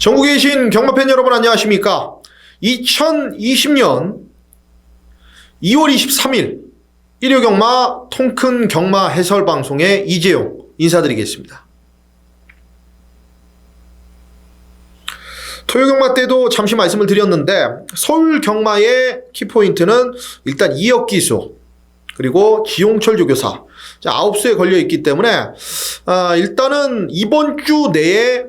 전국에 계신 경마팬 여러분 안녕하십니까? 2020년 2월 23일 일요경마 통큰 경마 해설 방송의 이재용 인사드리겠습니다. 토요경마 때도 잠시 말씀을 드렸는데 서울경마의 키포인트는 일단 이혁기수 그리고 지용철 조교사 9수에 걸려있기 때문에 일단은 이번 주 내에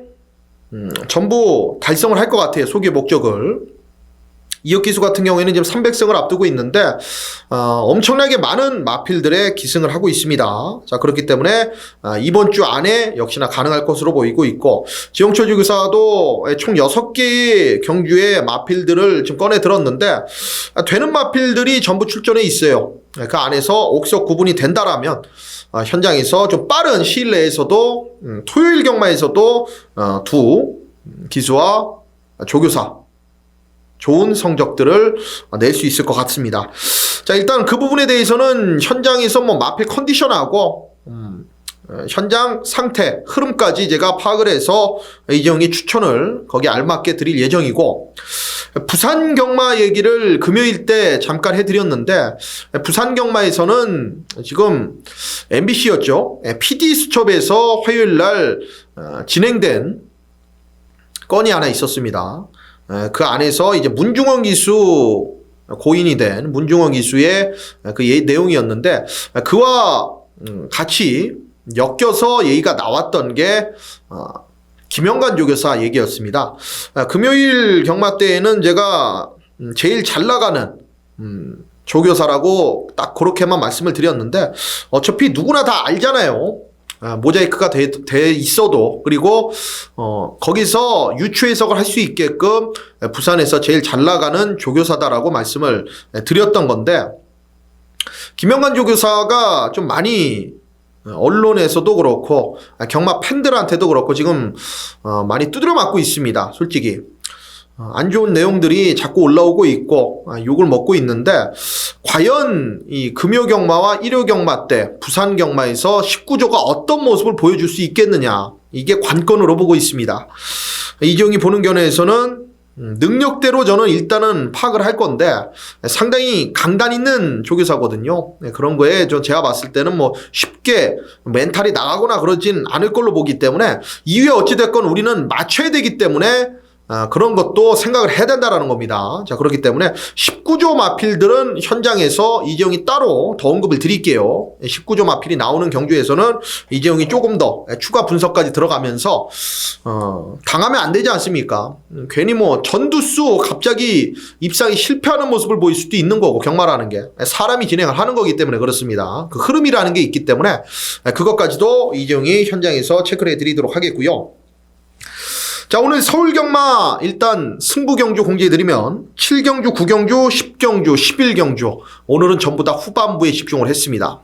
전부 달성을 할 것 같아요. 소개 목적을. 이혁기수 같은 경우에는 지금 300승을 앞두고 있는데 엄청나게 많은 마필들의 기승을 하고 있습니다. 자, 그렇기 때문에 이번 주 안에 역시나 가능할 것으로 보이고 있고, 지용철 조교사도 총 6개의 경주의 마필들을 지금 꺼내 들었는데 되는 마필들이 전부 출전해 있어요. 그 안에서 옥석 구분이 된다라면 현장에서 좀 빠른 시일 내에서도 토요일 경마에서도 두 기수와 조교사 좋은 성적들을 낼 수 있을 것 같습니다. 자, 일단 그 부분에 대해서는 현장에서 마필 컨디션하고 현장 상태, 흐름까지 제가 파악을 해서 이재용이 추천을 거기에 알맞게 드릴 예정이고, 부산 경마 얘기를 금요일 때 잠깐 해드렸는데 부산 경마에서는 지금 MBC였죠. PD수첩에서 화요일 날 진행된 건이 하나 있었습니다. 그 안에서 이제 문중원 기수 고인이 된 문중원 기수의 그 내용이었는데 그와 같이 엮여서 얘기가 나왔던 게 김영관 조교사 얘기였습니다. 금요일 경마 때에는 제가 제일 잘 나가는 조교사라고 딱 그렇게만 말씀을 드렸는데 어차피 누구나 다 알잖아요. 모자이크가 돼 있어도, 그리고 거기서 유추 해석을 할 수 있게끔 부산에서 제일 잘 나가는 조교사다라고 말씀을 드렸던 건데, 김영관 조교사가 좀 많이 언론에서도 그렇고 경마 팬들한테도 그렇고 지금 많이 두드려 맞고 있습니다. 솔직히 안 좋은 내용들이 자꾸 올라오고 있고 욕을 먹고 있는데, 과연 이 금요 경마와 일요 경마 때 부산 경마에서 19조가 어떤 모습을 보여줄 수 있겠느냐, 이게 관건으로 보고 있습니다. 이재용이 보는 견해에서는 능력대로 저는 일단은 파악을 할 건데 상당히 강단 있는 조교사거든요. 그런 거에 제가 봤을 때는 쉽게 멘탈이 나가거나 그러진 않을 걸로 보기 때문에 이후에 어찌됐건 우리는 맞춰야 되기 때문에 그런 것도 생각을 해야 된다라는 겁니다. 자, 그렇기 때문에 19조 마필들은 현장에서 이재용이 따로 더 언급을 드릴게요. 19조 마필이 나오는 경주에서는 이재용이 조금 더 추가 분석까지 들어가면서 당하면 안 되지 않습니까? 괜히 전두수 갑자기 입상이 실패하는 모습을 보일 수도 있는 거고, 경마라는 게 사람이 진행을 하는 거기 때문에 그렇습니다. 그 흐름이라는 게 있기 때문에 그것까지도 이재용이 현장에서 체크를 해드리도록 하겠고요. 자, 오늘 서울경마 일단 승부경주 공지해드리면 7경주, 9경주, 10경주, 11경주 오늘은 전부 다 후반부에 집중을 했습니다.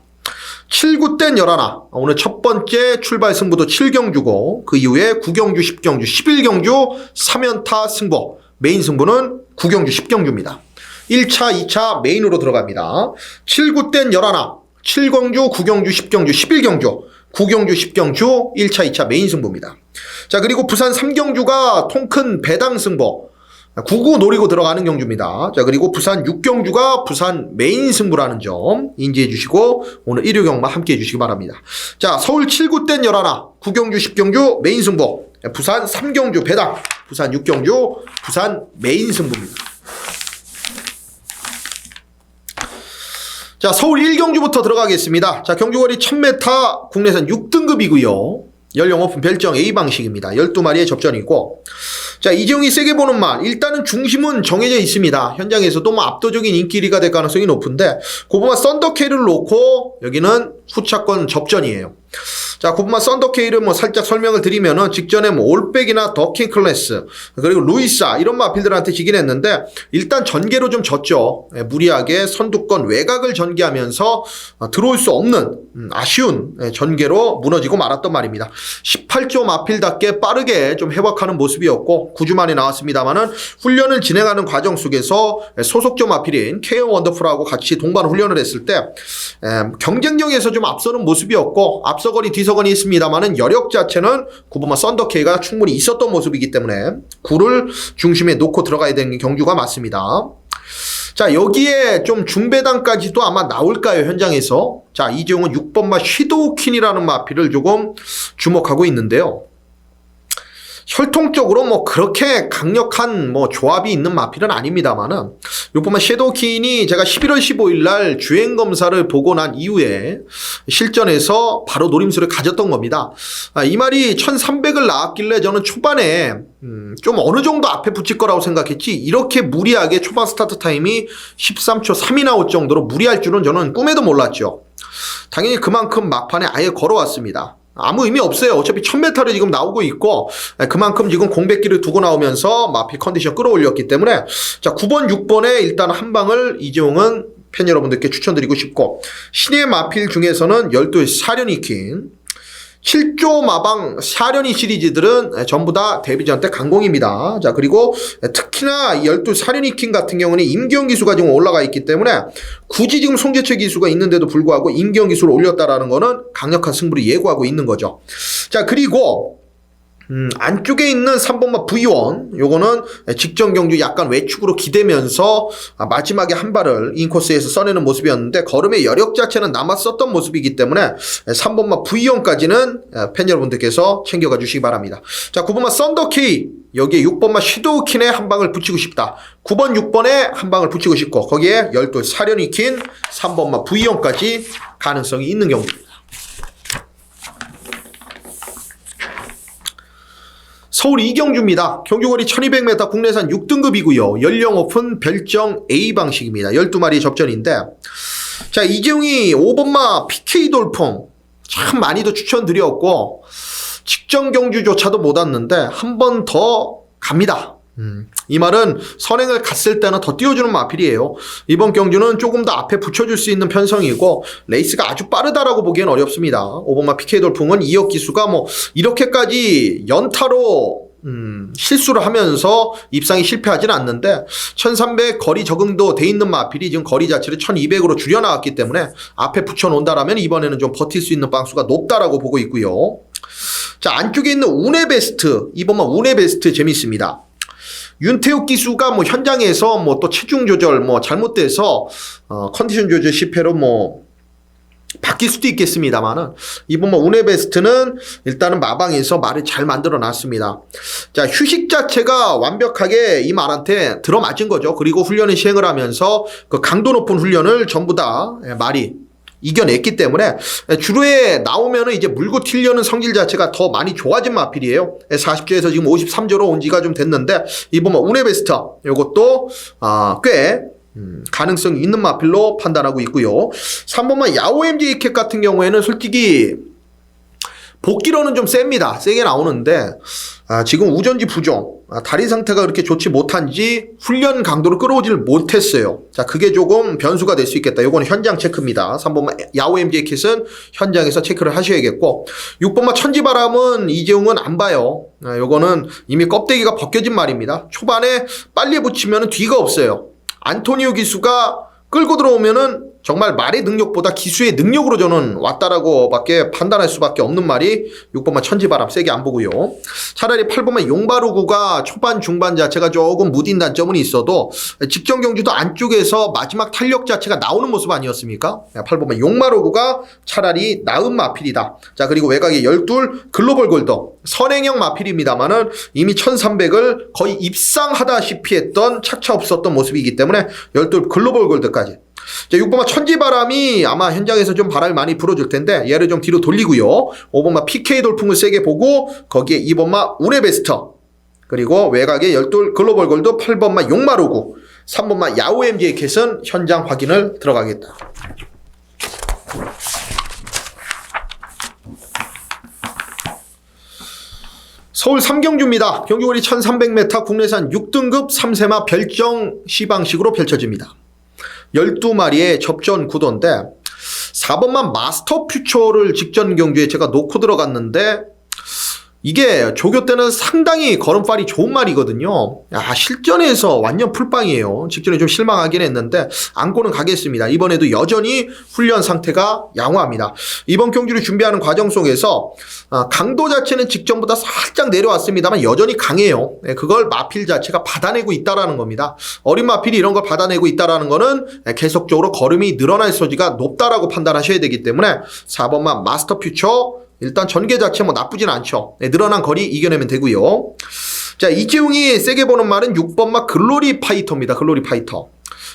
7구 땐 11, 오늘 첫 번째 출발 승부도 7경주고 그 이후에 9경주, 10경주, 11경주 3연타 승부, 메인 승부는 9경주, 10경주입니다. 1차, 2차 메인으로 들어갑니다. 7구 땐 11, 7경주, 9경주, 10경주, 11경주 9경주, 10경주 1차, 2차 메인 승부입니다. 자, 그리고 부산 3경주가 통큰 배당 승부 9구 노리고 들어가는 경주입니다. 자, 그리고 부산 6경주가 부산 메인 승부라는 점 인지해 주시고 오늘 일요 경마 함께 해 주시기 바랍니다. 자, 서울 7구 땐 11, 9경주, 10경주 메인 승부, 부산 3경주 배당, 부산 6경주 부산 메인 승부입니다. 자, 서울 1경주부터 들어가겠습니다. 자, 경주거리 1000m 국내선 6등급이고요. 연령 오픈 별정 A 방식입니다. 12마리의 접전이고, 자, 이재용이 세게 보는 말, 일단은 중심은 정해져 있습니다. 현장에서도 압도적인 인기리가 될 가능성이 높은데 고부마 썬더케이를 놓고 여기는 후차권 접전이에요. 자, 고부마 썬더케이를 살짝 설명을 드리면은 직전에 올백이나 더킹 클래스 그리고 루이사 이런 마필들한테 지긴 했는데 일단 전개로 좀 졌죠. 무리하게 선두권 외곽을 전개하면서 들어올 수 없는 아쉬운 전개로 무너지고 말았던 말입니다. 18조 마필답게 빠르게 좀 회복하는 모습이었고 9주 만에 나왔습니다만은 훈련을 진행하는 과정 속에서 소속조 마필인 케어 원더풀하고 같이 동반 훈련을 했을 때 경쟁력에서 좀 앞서는 모습이었고 앞서거리 뒤서 이석원이 있습니다만은 여력 자체는 9번마 썬더케이가 충분히 있었던 모습이기 때문에 9를 중심에 놓고 들어가야 되는 경주가 맞습니다. 자, 여기에 좀 중배당까지도 아마 나올까요, 현장에서? 자, 이재용은 6번마 섀도우퀸이라는 마필을 조금 주목하고 있는데요. 혈통적으로 뭐 그렇게 강력한 뭐 조합이 있는 마필은 아닙니다만은 6번마 섀도우퀸이 제가 11월 15일 날 주행 검사를 보고 난 이후에 실전에서 바로 노림수를 가졌던 겁니다. 이 말이 1300을 나왔길래 저는 초반에 좀 어느 정도 앞에 붙일 거라고 생각했지, 이렇게 무리하게 초반 스타트 타임이 13초 3이 나올 정도로 무리할 줄은 저는 꿈에도 몰랐죠. 당연히 그만큼 막판에 아예 걸어왔습니다. 아무 의미 없어요. 어차피 1000m를 지금 나오고 있고 그만큼 지금 공백기를 두고 나오면서 마필 컨디션 끌어올렸기 때문에 자, 9번 6번에 일단 한 방을 이재용은 팬 여러분들께 추천드리고 싶고, 신의 마필 중에서는 12의 사련이퀸, 7조 마방 사련이 시리즈들은 전부 다 데뷔전 때 강공입니다. 자, 그리고 특히나 12 사련이퀸 같은 경우는 임기영 기수가 지금 올라가 있기 때문에 굳이 지금 송재철 기수가 있는데도 불구하고 임기영 기수를 올렸다라는 거는 강력한 승부를 예고하고 있는 거죠. 자, 그리고 안쪽에 있는 3번마 V1, 요거는 직전 경주 약간 외축으로 기대면서 마지막에 한 발을 인코스에서 써내는 모습이었는데 걸음의 여력 자체는 남았었던 모습이기 때문에 3번마 V1까지는 팬 여러분들께서 챙겨가 주시기 바랍니다. 자, 9번마 썬더케이, 여기에 6번마 섀도우퀸에 한 방을 붙이고 싶다. 9번 6번에 한 방을 붙이고 싶고 거기에 12 사련이퀸, 3번마 V1까지 가능성이 있는 경기입니다. 서울 이경주입니다. 경주거리 1200m 국내산 6등급이고요. 연령 오픈 별정 A 방식입니다. 12마리 접전인데, 자, 이재용이 5번마 PK 돌풍 참 많이도 추천드렸고 직전 경주조차도 못 왔는데 한 번 더 갑니다. 이 말은 선행을 갔을 때는 더 띄워주는 마필이에요. 이번 경주는 조금 더 앞에 붙여줄 수 있는 편성이고 레이스가 아주 빠르다라고 보기엔 어렵습니다. 5번마 PK 돌풍은 이혁 기수가 뭐 이렇게까지 연타로 실수를 하면서 입상이 실패하진 않는데 1300 거리 적응도 돼 있는 마필이 지금 거리 자체를 1200으로 줄여나왔기 때문에 앞에 붙여놓는다라면 이번에는 좀 버틸 수 있는 빵수가 높다라고 보고 있고요. 자, 안쪽에 있는 운의 베스트, 이번만 운의 베스트 재밌습니다. 윤태욱 기수가 뭐 현장에서 뭐 또 체중 조절 뭐 잘못돼서 컨디션 조절 실패로 뭐 바뀔 수도 있겠습니다만은 이번 뭐 운의 베스트는 일단은 마방에서 말을 잘 만들어 놨습니다. 자, 휴식 자체가 완벽하게 이 말한테 들어맞은 거죠. 그리고 훈련을 시행을 하면서 그 강도 높은 훈련을 전부 다 말이 이겨냈기 때문에 주로에 나오면은 이제 물고 튀려는 성질 자체가 더 많이 좋아진 마필이에요. 40조에서 지금 53조로 온 지가 좀 됐는데 이번 뭐 운의 베스트 요것도 꽤 가능성이 있는 마필로 판단하고 있고요. 3번만 야오 MJ 캡 같은 경우에는 솔직히 복귀로는 좀 셉니다. 세게 나오는데 지금 우전지 부종, 다리 상태가 그렇게 좋지 못한지 훈련 강도를 끌어오지를 못했어요. 자, 그게 조금 변수가 될 수 있겠다. 요거는 현장 체크입니다. 3번만 야오 MJ 캡은 현장에서 체크를 하셔야겠고, 6번만 천지바람은 이재용은 안 봐요. 요거는 이미 껍데기가 벗겨진 말입니다. 초반에 빨리 붙이면 뒤가 없어요. 안토니오 기수가 끌고 들어오면은 정말 말의 능력보다 기수의 능력으로 저는 왔다라고 밖에 판단할 수밖에 없는 말이 6번만 천지바람 세게 안 보고요. 차라리 8번만 용바루구가 초반 중반 자체가 조금 무딘 단점은 있어도 직전 경주도 안쪽에서 마지막 탄력 자체가 나오는 모습 아니었습니까? 8번만 용바루구가 차라리 나은 마필이다. 자, 그리고 외곽에 12 글로벌 골더 선행형 마필입니다만은 이미 1300을 거의 입상하다시피 했던 착차 없었던 모습이기 때문에 12 글로벌 골드까지. 자, 6번마 천지바람이 아마 현장에서 좀 바람이 많이 불어줄 텐데 얘를 좀 뒤로 돌리고요. 5번마 PK 돌풍을 세게 보고 거기에 2번마 운의 베스트, 그리고 외곽에 12 글로벌 골드, 8번마 용마루구, 3번마 야오 MJ 캣은 현장 확인을 들어가겠다. 서울 삼경주입니다. 경주거리 1300m 국내산 6등급 3세마 별정 시방식으로 펼쳐집니다. 12마리의 접전 구도인데 4번만 마스터 퓨처를 직전 경주에 제가 놓고 들어갔는데 이게 조교 때는 상당히 걸음발이 좋은 말이거든요. 실전에서 완전 풀빵이에요. 직전에 좀 실망하긴 했는데 안고는 가겠습니다. 이번에도 여전히 훈련 상태가 양호합니다. 이번 경주를 준비하는 과정 속에서 강도 자체는 직전보다 살짝 내려왔습니다만 여전히 강해요. 그걸 마필 자체가 받아내고 있다라는 겁니다. 어린 마필이 이런 걸 받아내고 있다라는 거는 계속적으로 걸음이 늘어날 소지가 높다라고 판단하셔야 되기 때문에 4번만 마스터 퓨처 일단 전개 자체 뭐 나쁘진 않죠. 늘어난 거리 이겨내면 되고요. 자, 이지웅이 세게 보는 말은 6번마 글로리 파이터입니다. 글로리 파이터.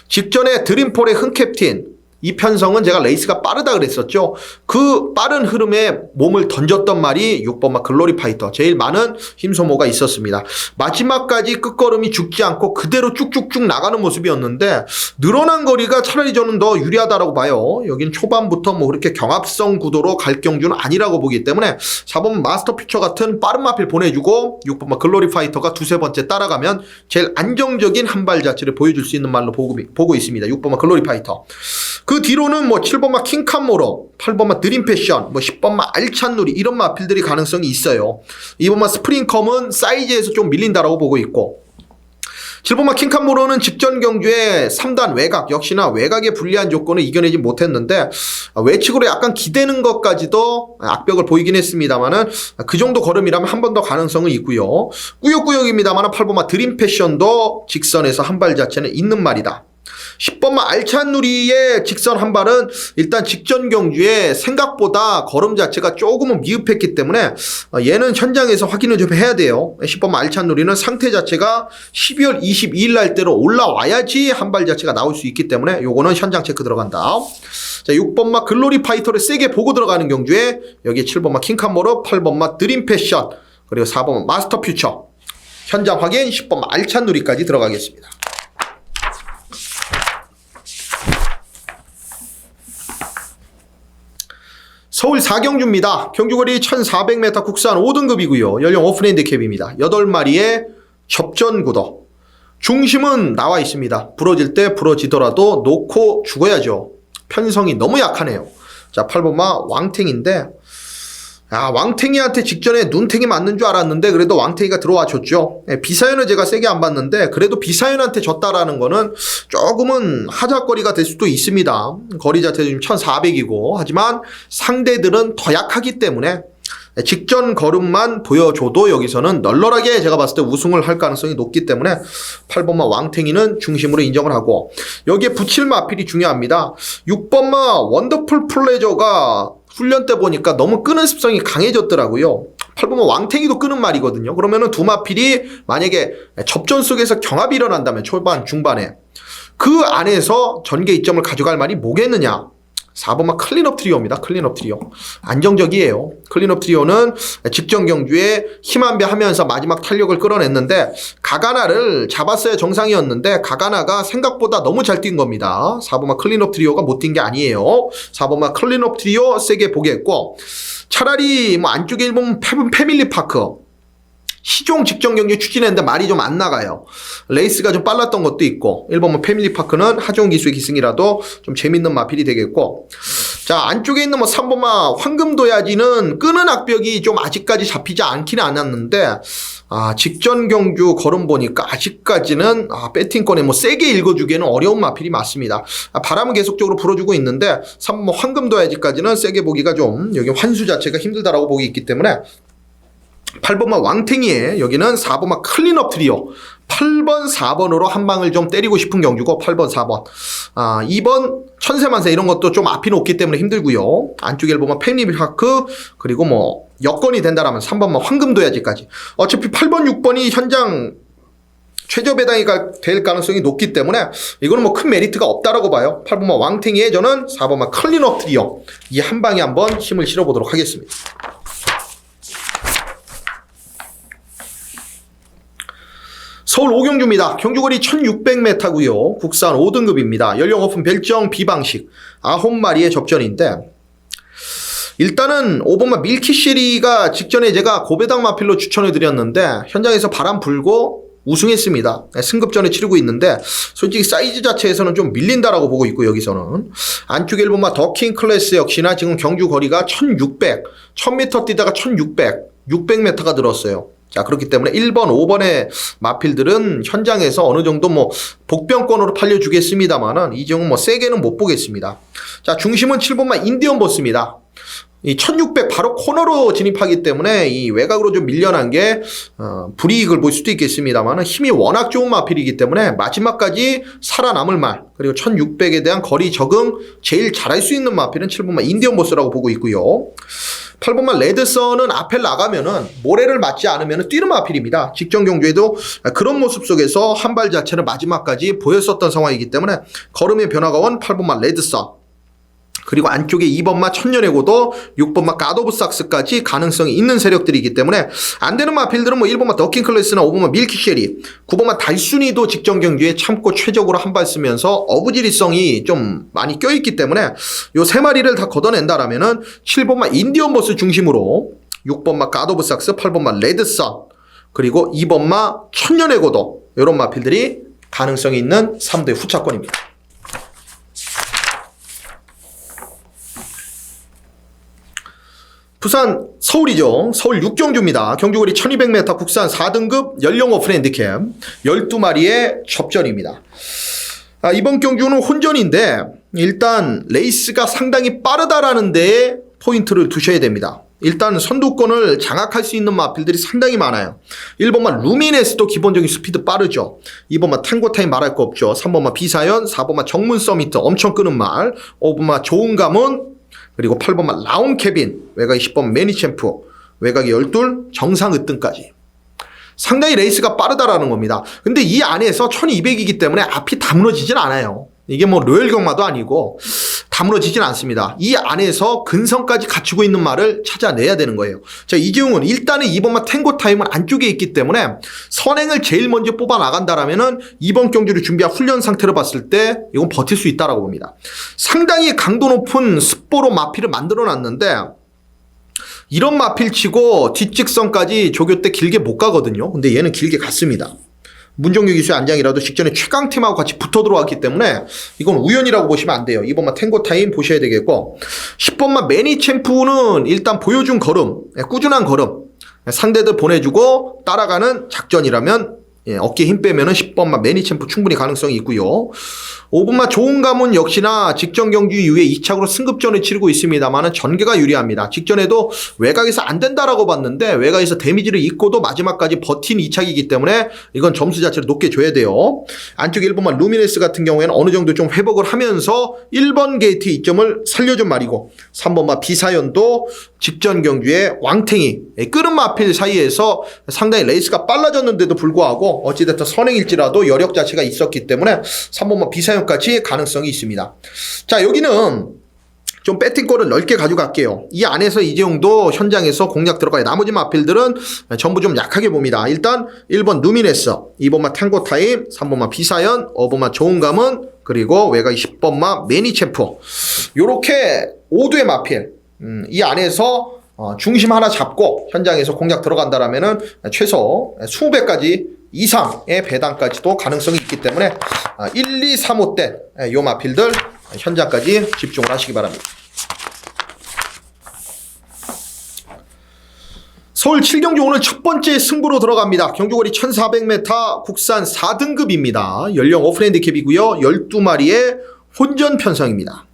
직전에 드림폴의 흥캡틴 이 편성은 제가 레이스가 빠르다 그랬었죠. 그 빠른 흐름에 몸을 던졌던 말이 6번마 글로리 파이터. 제일 많은 힘소모가 있었습니다. 마지막까지 끝걸음이 죽지 않고 그대로 쭉쭉쭉 나가는 모습이었는데 늘어난 거리가 차라리 저는 더 유리하다라고 봐요. 여긴 초반부터 뭐 그렇게 경합성 구도로 갈 경주는 아니라고 보기 때문에 4번 마스터 퓨처 같은 빠른 마필 보내주고 6번마 글로리 파이터가 두세 번째 따라가면 제일 안정적인 한발 자체를 보여줄 수 있는 말로 보고 있습니다. 6번마 글로리 파이터. 그 뒤로는 뭐 7번마 킹캄모로, 8번마 드림패션, 뭐 10번마 알찬누리 이런 마필들이 가능성이 있어요. 2번마 스프링컴은 사이즈에서 좀 밀린다라고 보고 있고 7번마 킹캄모로는 직전 경주에 3단 외곽 역시나 외곽에 불리한 조건을 이겨내지 못했는데 외측으로 약간 기대는 것까지도 악벽을 보이긴 했습니다만은 그 정도 걸음이라면 한 번 더 가능성은 있고요. 꾸역꾸역입니다만은 8번마 드림패션도 직선에서 한 발 자체는 있는 말이다. 10번마 알찬누리의 직선 한 발은 일단 직전 경주에 생각보다 걸음 자체가 조금은 미흡했기 때문에 얘는 현장에서 확인을 좀 해야 돼요. 10번마 알찬누리는 상태 자체가 12월 22일 날 대로 올라와야지 한 발 자체가 나올 수 있기 때문에 요거는 현장 체크 들어간다. 자, 6번마 글로리 파이터를 세게 보고 들어가는 경주에 여기에 7번마 킹캄모로, 8번마 드림패션 그리고 4번마 마스터 퓨처 현장 확인 10번마 알찬누리까지 들어가겠습니다. 서울 4경주입니다. 경주거리 1400m 국산 5등급이고요. 연령 오픈 핸디캡입니다. 8마리의 접전구도. 중심은 나와 있습니다. 부러질 때 부러지더라도 놓고 죽어야죠. 편성이 너무 약하네요. 자, 8번마 왕탱인데 왕탱이한테 직전에 눈탱이 맞는 줄 알았는데 그래도 왕탱이가 들어와 줬죠. 비사연을 제가 세게 안 봤는데 그래도 비사연한테 졌다라는 거는 조금은 하자거리가 될 수도 있습니다. 거리 자체도 지금 1400이고 하지만 상대들은 더 약하기 때문에 직전 걸음만 보여줘도 여기서는 널널하게 제가 봤을 때 우승을 할 가능성이 높기 때문에 8번마 왕탱이는 중심으로 인정을 하고 여기에 붙일 마필이 중요합니다. 6번마 원더풀 플레저가 훈련 때 보니까 너무 끄는 습성이 강해졌더라고요. 8번마 왕탱이도 끄는 말이거든요. 그러면은 두 마필이 만약에 접전 속에서 경합이 일어난다면 초반, 중반에 그 안에서 전개 이점을 가져갈 말이 뭐겠느냐. 4번마 클린업 트리오입니다. 클린업 트리오. 안정적이에요. 클린업 트리오는 직전 경주에 힘 한 배 하면서 마지막 탄력을 끌어냈는데 가가나를 잡았어야 정상이었는데 가가나가 생각보다 너무 잘 뛴 겁니다. 4번마 클린업 트리오가 못 뛴 게 아니에요. 4번마 클린업 트리오 세게 보겠고 차라리 뭐 안쪽에 1번 패밀리 파크 시종 직전 경기 추진했는데 말이 좀 안 나가요. 레이스가 좀 빨랐던 것도 있고 1번 패밀리파크는 하종 기수의 기승이라도 좀 재밌는 마필이 되겠고 자 안쪽에 있는 뭐 3번마 황금도야지는 끄는 악벽이 좀 아직까지 잡히지 않기는 않았는데 직전 경주 걸음 보니까 아직까지는 배팅권에 뭐 세게 읽어주기에는 어려운 마필이 맞습니다. 바람은 계속적으로 불어주고 있는데 3번마 황금도야지까지는 세게 보기가 좀 여기 환수 자체가 힘들다라고 보기 있기 때문에 8번마 왕탱이에 여기는 4번마 클린업 트리오 8번 4번으로 한 방을 좀 때리고 싶은 경주고 8번 4번 2번 천세만세 이런 것도 좀 앞이 높기 때문에 힘들고요. 안쪽에 보면 패밀리파크 그리고 뭐 여건이 된다라면 3번마 황금도야지까지 어차피 8번 6번이 현장 최저 배당이 될 가능성이 높기 때문에 이거는 뭐 큰 메리트가 없다라고 봐요. 8번마 왕탱이에 저는 4번마 클린업 트리오 이 한 방에 한번 힘을 실어보도록 하겠습니다. 서울 5경주입니다. 경주거리 1600m고요. 국산 5등급입니다. 연령 오픈 별정 비방식 9마리의 접전인데 일단은 5번마 밀키시리가 직전에 제가 고배당 마필로 추천해 드렸는데 현장에서 바람 불고 우승했습니다. 승급전에 치르고 있는데 솔직히 사이즈 자체에서는 좀 밀린다라고 보고 있고 여기서는 안쪽에 1번마 더킹 클래스 역시나 지금 경주 거리가 1600 1000m 뛰다가 1600 600m가 들었어요. 자, 그렇기 때문에 1번, 5번의 마필들은 현장에서 어느 정도 뭐 복병권으로 팔려주겠습니다만은 이정은 뭐 세게는 못 보겠습니다. 자, 중심은 7번마 인디언 보스입니다. 이 1600 바로 코너로 진입하기 때문에 이 외곽으로 좀 밀려난 게 불이익을 볼 수도 있겠습니다만은 힘이 워낙 좋은 마필이기 때문에 마지막까지 살아남을 말, 그리고 1600에 대한 거리 적응 제일 잘할 수 있는 마필은 7번마 인디언 보스라고 보고 있고요. 8번마 레드선은 앞에 나가면은 모래를 맞지 않으면 뛰는 마필입니다. 직전 경주에도 그런 모습 속에서 한 발 자체를 마지막까지 보였었던 상황이기 때문에 걸음의 변화가 온 8번마 레드선, 그리고 안쪽에 2번마 천년의 고도, 6번마 갓 오브 삭스까지 가능성이 있는 세력들이기 때문에 안 되는 마필들은 뭐 1번마 더킹 클래스나 5번마 밀키 쉐리, 9번마 달순이도 직전 경주에 참고 최적으로 한 발 쓰면서 어부지리성이 좀 많이 껴있기 때문에 요 세 마리를 다 걷어낸다라면은 7번마 인디언 보스 중심으로 6번마 갓 오브 삭스, 8번마 레드선, 그리고 2번마 천년의 고도, 이런 마필들이 가능성이 있는 3대 후차권입니다. 부산 서울이죠. 서울 6경주입니다. 경주거리 1200m 국산 4등급 연령 오픈 핸디캡 12마리의 접전입니다. 이번 경주는 혼전인데 일단 레이스가 상당히 빠르다라는 데에 포인트를 두셔야 됩니다. 일단 선두권을 장악할 수 있는 마필들이 상당히 많아요. 1번마 루미네스도 기본적인 스피드 빠르죠. 2번마 탱고타임 말할 거 없죠. 3번마 비사연, 4번마 정문 서미트 엄청 끄는 말, 5번마 좋은 가문, 그리고 8번마 라운 케빈, 외곽이 10번 매니챔프, 외곽이 12, 정상 으뜸까지. 상당히 레이스가 빠르다라는 겁니다. 근데 이 안에서 1200이기 때문에 앞이 다 무너지진 않아요. 이게 뭐 로열 경마도 아니고 다 무너지진 않습니다. 이 안에서 근성까지 갖추고 있는 말을 찾아내야 되는 거예요. 자, 이재용은 일단은 2번마 탱고 타임은 안쪽에 있기 때문에 선행을 제일 먼저 뽑아 나간다라면은 이번 경주를 준비한 훈련 상태를 봤을 때 이건 버틸 수 있다라고 봅니다. 상당히 강도 높은 습보로 마필을 만들어 놨는데 이런 마필 치고 뒷직선까지 조교 때 길게 못 가거든요. 근데 얘는 길게 갔습니다. 문정규 기수의 안장이라도 직전에 최강팀하고 같이 붙어 들어왔기 때문에 이건 우연이라고 보시면 안 돼요. 2번마 탱고 타임 보셔야 되겠고, 10번마 매니 챔프는 일단 보여준 걸음, 꾸준한 걸음, 상대들 보내주고 따라가는 작전이라면 어깨에 힘 빼면은 10번마 매니 챔프 충분히 가능성이 있고요. 5번마 좋은 가문 역시나 직전 경주 이후에 2착으로 승급전을 치르고 있습니다만은 전개가 유리합니다. 직전에도 외곽에서 안 된다라고 봤는데 외곽에서 데미지를 입고도 마지막까지 버틴 2착이기 때문에 이건 점수 자체를 높게 줘야 돼요. 안쪽 1번마 루미네스 같은 경우에는 어느 정도 좀 회복을 하면서 1번 게이트 이점을 살려준 말이고, 3번마 비사연도 직전 경주에 왕탱이 끄는 마필 사이에서 상당히 레이스가 빨라졌는데도 불구하고 어찌됐든 선행일지라도 여력 자체가 있었기 때문에 3번마 비사연 까지 가능성이 있습니다. 자, 여기는 좀 배팅골을 넓게 가져갈게요. 이 안에서 이재용도 현장에서 공략 들어가요. 나머지 마필들은 전부 좀 약하게 봅니다. 일단 1번 누미네스, 2번마 탱고 타임, 3번마 비사연, 5번마 좋은 감은, 그리고 외곽이 10번마 매니챔프, 요렇게 5두의 마필, 이 안에서 중심 하나 잡고 현장에서 공략 들어간다라면은 최소 20배까지 이상의 배당까지도 가능성이 있기 때문에 1, 2, 3, 5 때 요 마필들 현장까지 집중을 하시기 바랍니다. 서울 7경주 오늘 첫 번째 승부로 들어갑니다. 경주거리 1400m 국산 4등급입니다. 연령 오픈 핸디캡이고요. 12마리의 혼전 편성입니다.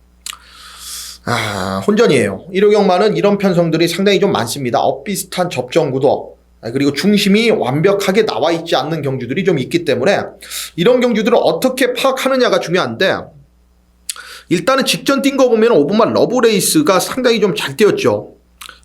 혼전이에요. 1호 경마는 이런 편성들이 상당히 좀 많습니다. 엇비슷한 접전 구도, 그리고 중심이 완벽하게 나와 있지 않는 경주들이 좀 있기 때문에 이런 경주들을 어떻게 파악하느냐가 중요한데, 일단은 직전 뛴 거 보면 5번마 러브레이스가 상당히 좀 잘 뛰었죠.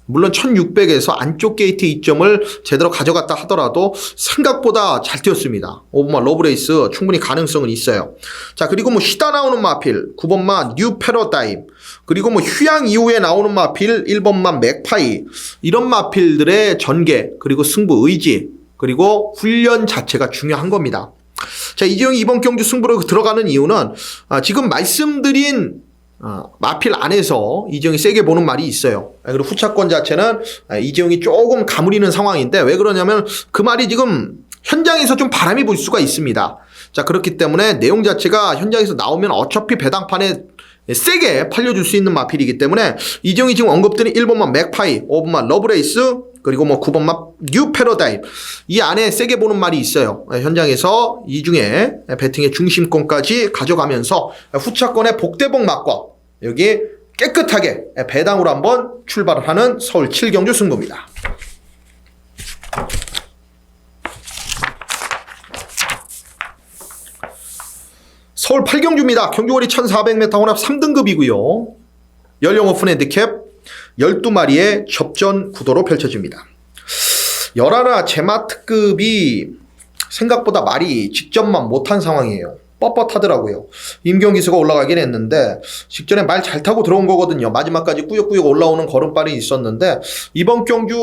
물론 1600에서 안쪽 게이트 이점을 제대로 가져갔다 하더라도 생각보다 잘 뛰었습니다. 5번마 러브레이스 충분히 가능성은 있어요. 자, 그리고 뭐 쉬다 나오는 마필 9번마 뉴 패러다임, 그리고 뭐 휴양 이후에 나오는 마필 1번마 맥파이, 이런 마필들의 전개, 그리고 승부 의지, 그리고 훈련 자체가 중요한 겁니다. 자, 이재용이 이번 경주 승부로 들어가는 이유는 지금 말씀드린 마필 안에서 이재용이 세게 보는 말이 있어요. 그리고 후차권 자체는 이재용이 조금 가무리는 상황인데, 왜 그러냐면 그 말이 지금 현장에서 좀 바람이 불 수가 있습니다. 자, 그렇기 때문에 내용 자체가 현장에서 나오면 어차피 배당판에 세게 팔려줄 수 있는 마필이기 때문에 이재용이 지금 언급드린 1번만 맥파이, 5번만 러브레이스, 그리고 뭐 9번 마 뉴 패러다임. 이 안에 세게 보는 말이 있어요. 현장에서 이 중에 배팅의 중심권까지 가져가면서 후차권의 복대복 맞고 여기 깨끗하게 배당으로 한번 출발을 하는 서울 7경주 승부입니다. 서울 8경주입니다. 경주거리 1400m 혼합 3등급이고요. 연령 오픈 핸디캡 12마리의 접전 구도로 펼쳐집니다. 열하나 제마특급이 생각보다 말이 직전만 못한 상황이에요. 뻣뻣하더라고요. 임경기수가 올라가긴 했는데 직전에 말 잘 타고 들어온 거거든요. 마지막까지 꾸역꾸역 올라오는 걸음발이 있었는데 이번 경주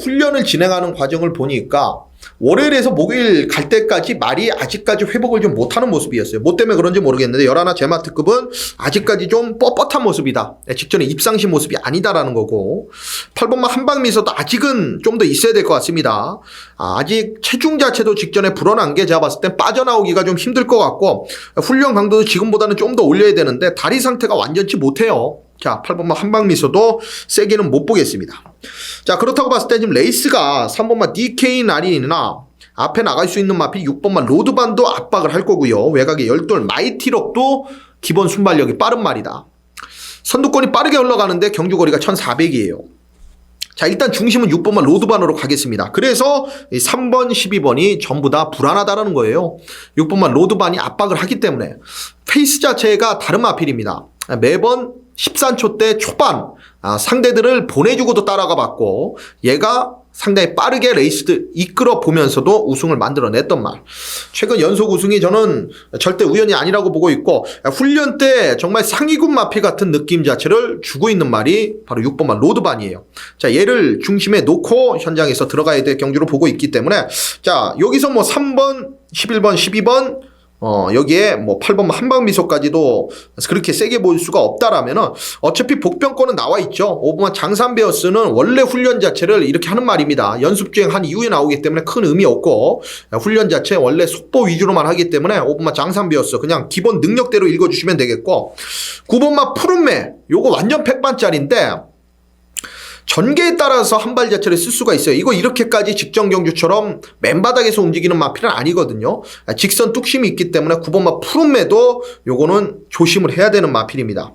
훈련을 진행하는 과정을 보니까 월요일에서 목요일 갈 때까지 말이 아직까지 회복을 좀 못하는 모습이었어요. 뭐 때문에 그런지 모르겠는데 열하나 제마특급은 아직까지 좀 뻣뻣한 모습이다. 직전에 입상시 모습이 아니다라는 거고 8번마 한방미소도 아직은 좀 더 있어야 될 것 같습니다. 아직 체중 자체도 직전에 불어난 게 제가 봤을 땐 빠져나오기가 좀 힘들 것 같고 훈련 강도도 지금보다는 좀 더 올려야 되는데 다리 상태가 완전치 못해요. 자, 8번마 한방미소도 세게는 못 보겠습니다. 자, 그렇다고 봤을 때 지금 레이스가 3번마 DK 나린이나 앞에 나갈 수 있는 마필 6번마 로드반도 압박을 할 거고요. 외곽에 열돌 마이티럭도 기본 순발력이 빠른 말이다. 선두권이 빠르게 흘러가는데 경주거리가 1400이에요. 자, 일단 중심은 6번마 로드반으로 가겠습니다. 그래서 3번, 12번이 전부 다 불안하다라는 거예요. 6번마 로드반이 압박을 하기 때문에 페이스 자체가 다른 마필입니다. 매번 13초 대 초반 상대들을 보내주고도 따라가 봤고 얘가 상당히 빠르게 레이스를 이끌어 보면서도 우승을 만들어냈던 말. 최근 연속 우승이 저는 절대 우연이 아니라고 보고 있고 훈련 때 정말 상위군 마필 같은 느낌 자체를 주고 있는 말이 바로 6번만 로드반이에요. 자, 얘를 중심에 놓고 현장에서 들어가야 될 경주로 보고 있기 때문에 자, 여기서 뭐 3번, 11번, 12번 여기에 뭐 8번 한방미소까지도 그렇게 세게 보일 수가 없다라면은 어차피 복병권은 나와 있죠. 5번만 장산베어스는 원래 훈련 자체를 이렇게 하는 말입니다. 연습주행 한 이후에 나오기 때문에 큰 의미 없고 훈련 자체 원래 속보 위주로만 하기 때문에 5번만 장산베어스 그냥 기본 능력대로 읽어주시면 되겠고 9번만 푸른매 요거 완전 백반짜리인데 전개에 따라서 한 발 자체를 쓸 수가 있어요. 이거 이렇게까지 직전 경주처럼 맨바닥에서 움직이는 마필은 아니거든요. 직선 뚝심이 있기 때문에 9번마 푸른매도 요거는 조심을 해야 되는 마필입니다.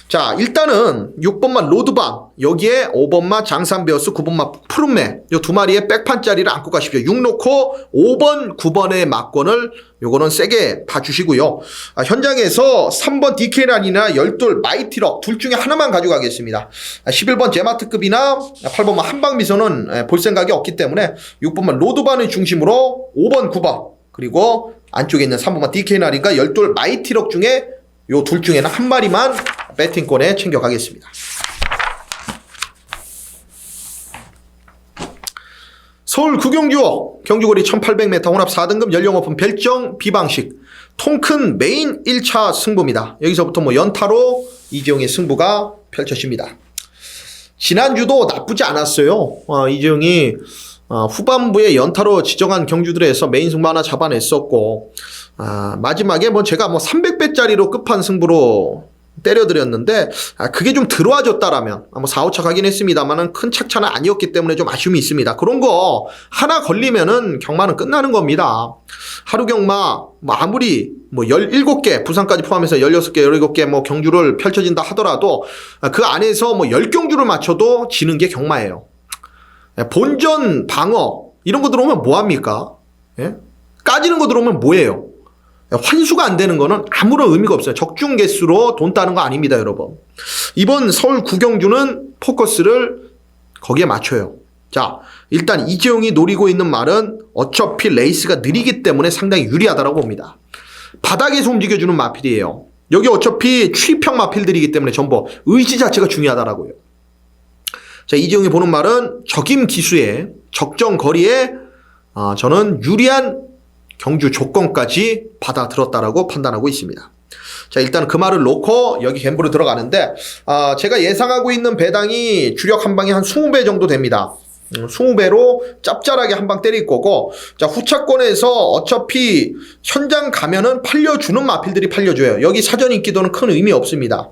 자, 일단은 6번마 로드반 여기에 5번마 장산베어스 9번마 푸른매 요 두 마리의 백판짜리를 안고 가십시오. 6 놓고 5번 9번의 막권을 요거는 세게 봐주시고요. 현장에서 3번 DK란이나 열돌 마이티럭 둘 중에 하나만 가져가겠습니다. 11번 제마트급이나 8번마 한방미소는 볼 생각이 없기 때문에 6번마 로드반을 중심으로 5번 9번 그리고 안쪽에 있는 3번마 DK란이가 열돌 마이티럭 중에 요 둘 중에는 한 마리만 배팅권에 챙겨가겠습니다. 서울 구경주 경주거리 1800m 혼합 4등급 연령 오픈 별정 비방식 통큰 메인 1차 승부입니다. 여기서부터 뭐 연타로 이재용의 승부가 펼쳐집니다. 지난주도 나쁘지 않았어요. 이재용이 후반부에 연타로 지정한 경주들에서 메인 승부 하나 잡아냈었고 마지막에 뭐 제가 뭐 300배짜리로 끝판 승부로 때려드렸는데 그게 좀 들어와줬다라면 뭐 4, 5차 가긴 했습니다만은 큰 착차는 아니었기 때문에 좀 아쉬움이 있습니다. 그런 거 하나 걸리면은 경마는 끝나는 겁니다. 하루 경마 뭐 아무리 뭐 17개 부산까지 포함해서 16개 17개 뭐 경주를 펼쳐진다 하더라도 그 안에서 뭐 10경주를 맞춰도 지는 게 경마예요. 본전 방어 이런 거 들어오면 뭐합니까? 예? 까지는 거 들어오면 뭐예요? 환수가 안 되는 거는 아무런 의미가 없어요. 적중 개수로 돈 따는 거 아닙니다, 여러분. 이번 서울 구경주는 포커스를 거기에 맞춰요. 자, 일단 이재용이 노리고 있는 말은 어차피 레이스가 느리기 때문에 상당히 유리하다고 봅니다. 바닥에서 움직여주는 마필이에요. 여기 어차피 취평 마필들이기 때문에 전부 의지 자체가 중요하다라고요. 자, 이재용이 보는 말은 적임 기수에 적정 거리에 저는 유리한 경주 조건까지 받아들었다라고 판단하고 있습니다. 자, 일단 그 말을 놓고 여기 갬블을 들어가는데 제가 예상하고 있는 배당이 주력 한 방에 한 20배 정도 됩니다. 20배로 짭짤하게 한 방 때릴 거고 자, 후차권에서 어차피 현장 가면은 팔려주는 마필들이 팔려줘요. 여기 사전 인기도는 큰 의미 없습니다.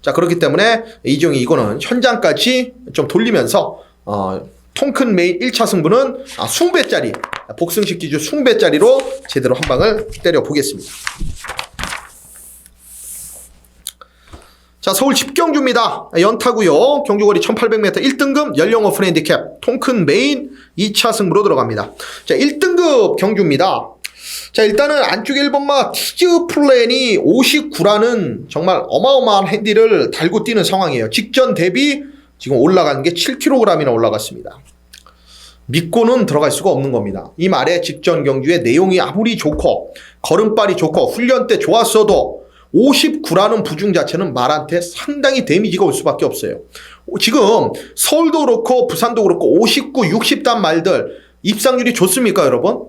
자, 그렇기 때문에 이재용이 이거는 현장까지 좀 돌리면서 통큰 메인 1차 승부는 숭배짜리, 복승식 기준 숭배짜리로 제대로 한 방을 때려보겠습니다. 자, 서울 집경주입니다. 연타고요. 경주거리 1800m 1등급 연령 오픈 핸디캡 통큰 메인 2차 승부로 들어갑니다. 자, 1등급 경주입니다. 자, 일단은 안쪽에 1번마 티즈 플랜이 59라는 정말 어마어마한 핸디를 달고 뛰는 상황이에요. 직전 대비 지금 올라간 게 7kg이나 올라갔습니다. 믿고는 들어갈 수가 없는 겁니다. 이 말에 직전 경주의 내용이 아무리 좋고 걸음발이 좋고 훈련 때 좋았어도 59라는 부중 자체는 말한테 상당히 데미지가 올 수밖에 없어요. 지금 서울도 그렇고 부산도 그렇고 59, 60단 말들 입상률이 좋습니까, 여러분?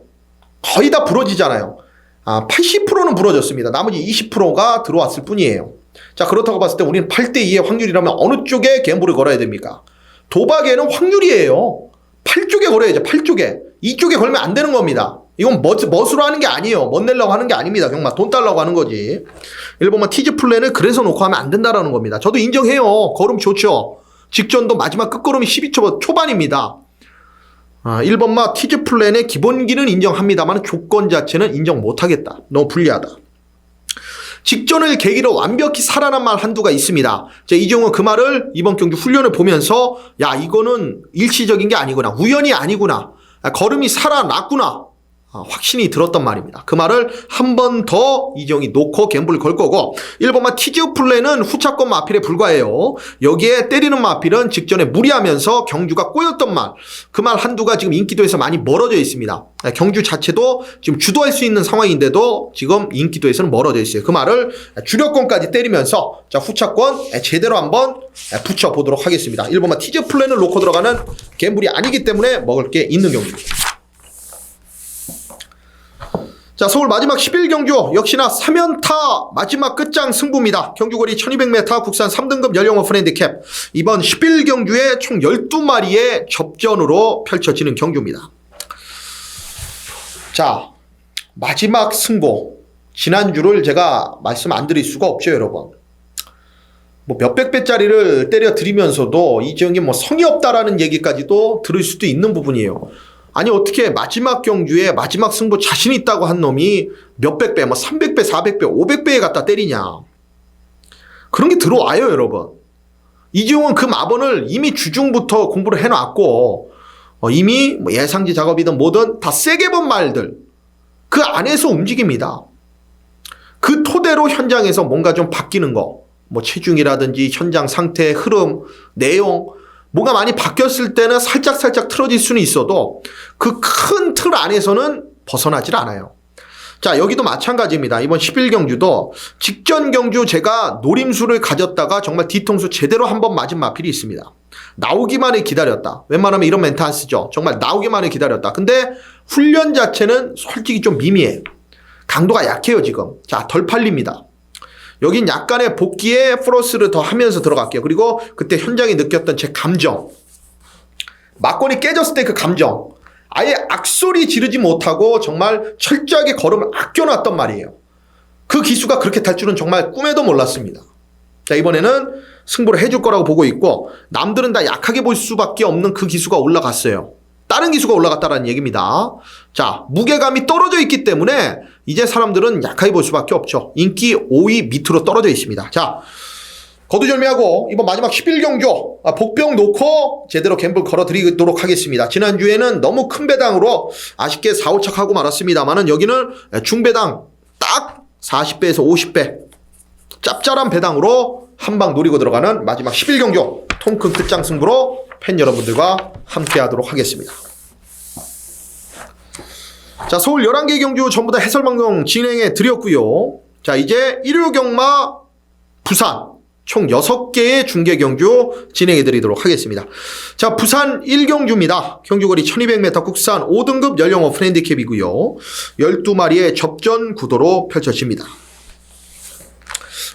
거의 다 부러지잖아요. 80%는 부러졌습니다. 나머지 20%가 들어왔을 뿐이에요. 자, 그렇다고 봤을 때 우리는 8대2의 확률이라면 어느 쪽에 갬블을 걸어야 됩니까? 도박에는 확률이에요. 8쪽에 걸어야죠. 8쪽에. 이쪽에 걸면 안 되는 겁니다. 이건 멋으로 하는 게 아니에요. 멋 내려고 하는 게 아닙니다. 정말 돈 달라고 하는 거지. 1번만 티즈 플랜을 그래서 놓고 하면 안 된다라는 겁니다. 저도 인정해요. 걸음 좋죠. 직전도 마지막 끝걸음이 12초 초반입니다. 1번마 티즈 플랜의 기본기는 인정합니다만 조건 자체는 인정 못하겠다. 너무 불리하다. 직전을 계기로 완벽히 살아난 말 한두가 있습니다. 자, 이정은 그 말을 이번 경주 훈련을 보면서 야, 이거는 일시적인 게 아니구나. 우연이 아니구나. 걸음이 살아났구나. 확신이 들었단 말입니다. 그 말을 한 번 더 이정이 놓고 갬블을 걸 거고 1번마 티즈 플랜은 후차권 마필에 불과해요. 여기에 때리는 마필은 직전에 무리하면서 경주가 꼬였던 말, 그 말 한두가 지금 인기도에서 많이 멀어져 있습니다. 경주 자체도 지금 주도할 수 있는 상황인데도 지금 인기도에서는 멀어져 있어요. 그 말을 주력권까지 때리면서 자, 후차권 제대로 한번 붙여보도록 하겠습니다. 1번마 티즈 플랜을 놓고 들어가는 갬블이 아니기 때문에 먹을 게 있는 경주입니다. 자, 서울 마지막 11경주 역시나 3연타 마지막 끝장 승부입니다. 경주거리 1200m 국산 3등급 연령 오픈 핸디캡 이번 11경주에 총 12마리의 접전으로 펼쳐지는 경주입니다. 자, 마지막 승부 지난주를 제가 말씀 안 드릴 수가 없죠, 여러분. 뭐 몇백 배짜리를 때려 드리면서도 이 지역이 뭐 성의 없다라는 얘기까지도 들을 수도 있는 부분이에요. 아니, 어떻게 마지막 경주에 마지막 승부 자신 있다고 한 놈이 몇백 배, 뭐 300배, 400배, 500배에 갖다 때리냐. 그런 게 들어와요, 여러분. 이지용은 그 마번을 이미 주중부터 공부를 해놨고 이미 뭐 예상지 작업이든 뭐든 다 세게 본 말들 그 안에서 움직입니다. 그 토대로 현장에서 뭔가 좀 바뀌는 거, 뭐 체중이라든지 현장 상태, 흐름, 내용 뭐가 많이 바뀌었을 때는 살짝 틀어질 수는 있어도 그 큰 틀 안에서는 벗어나질 않아요. 자, 여기도 마찬가지입니다. 이번 11경주도 직전 경주 제가 노림수를 가졌다가 정말 뒤통수 제대로 한번 맞은 마필이 있습니다. 나오기만을 기다렸다. 웬만하면 이런 멘트 안 쓰죠. 정말 나오기만을 기다렸다. 근데 훈련 자체는 솔직히 좀 미미해요. 강도가 약해요, 지금. 자, 덜 팔립니다. 여긴 약간의 복귀에 플러스를 더 하면서 들어갈게요. 그리고 그때 현장에 느꼈던 제 감정. 막건이 깨졌을 때 그 감정. 아예 악소리 지르지 못하고 정말 철저하게 걸음을 아껴놨단 말이에요. 그 기수가 그렇게 탈 줄은 정말 꿈에도 몰랐습니다. 자, 이번에는 승부를 해줄 거라고 보고 있고 남들은 다 약하게 볼 수밖에 없는 그 기수가 올라갔어요. 다른 기수가 올라갔다라는 얘기입니다. 자, 무게감이 떨어져 있기 때문에 이제 사람들은 약하게 볼 수밖에 없죠. 인기 5위 밑으로 떨어져 있습니다. 자, 거두절미하고 이번 마지막 11경주 복병 놓고 제대로 갬블 걸어드리도록 하겠습니다. 지난주에는 너무 큰 배당으로 아쉽게 4, 5착 하고 말았습니다만은 여기는 중배당 딱 40배에서 50배 짭짤한 배당으로 한방 노리고 들어가는 마지막 11경주 통큰 끝장 승부로 팬 여러분들과 함께 하도록 하겠습니다. 자, 서울 11개 경주 전부 다 해설방송 진행해 드렸고요. 자, 이제 일요경마 부산 총 6개의 중계 경주 진행해 드리도록 하겠습니다. 자, 부산 1경주입니다. 경주거리 1200m 국산 5등급 연령 오픈 핸디캡이고요. 12마리의 접전 구도로 펼쳐집니다.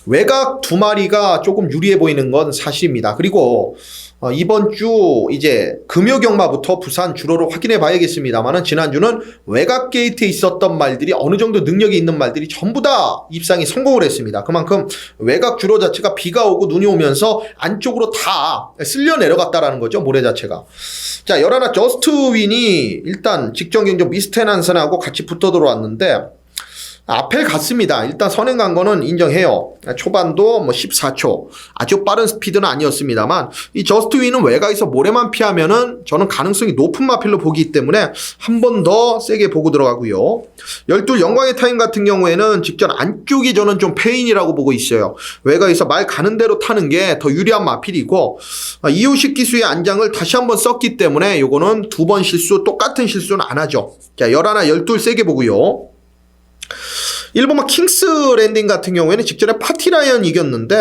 외곽 2마리가 조금 유리해 보이는 건 사실입니다. 그리고 이번 주 이제 금요경마부터 부산 주로로 확인해 봐야겠습니다만은 지난주는 외곽 게이트에 있었던 말들이 어느 정도 능력이 있는 말들이 전부 다 입상이 성공을 했습니다. 그만큼 외곽 주로 자체가 비가 오고 눈이 오면서 안쪽으로 다 쓸려 내려갔다라는 거죠. 모래 자체가. 자, 열하나 저스트윈이 일단 직전 경적 미스텐 한선하고 같이 붙어 들어왔는데 앞에 갔습니다. 일단 선행 간 거는 인정해요. 초반도 뭐 14초. 아주 빠른 스피드는 아니었습니다만 이 저스트윈은 외곽에서 모래만 피하면은 저는 가능성이 높은 마필로 보기 때문에 한 번 더 세게 보고 들어가고요. 12 영광의 타임 같은 경우에는 직전 안쪽이 저는 좀 페인이라고 보고 있어요. 외곽에서 말 가는 대로 타는 게 더 유리한 마필이고 이호식 기수의 안장을 다시 한번 썼기 때문에 요거는 두 번 실수, 똑같은 실수는 안 하죠. 자, 11, 12 세게 보고요. 1번마 킹스 랜딩 같은 경우에는 직전에 파티라이언 이겼는데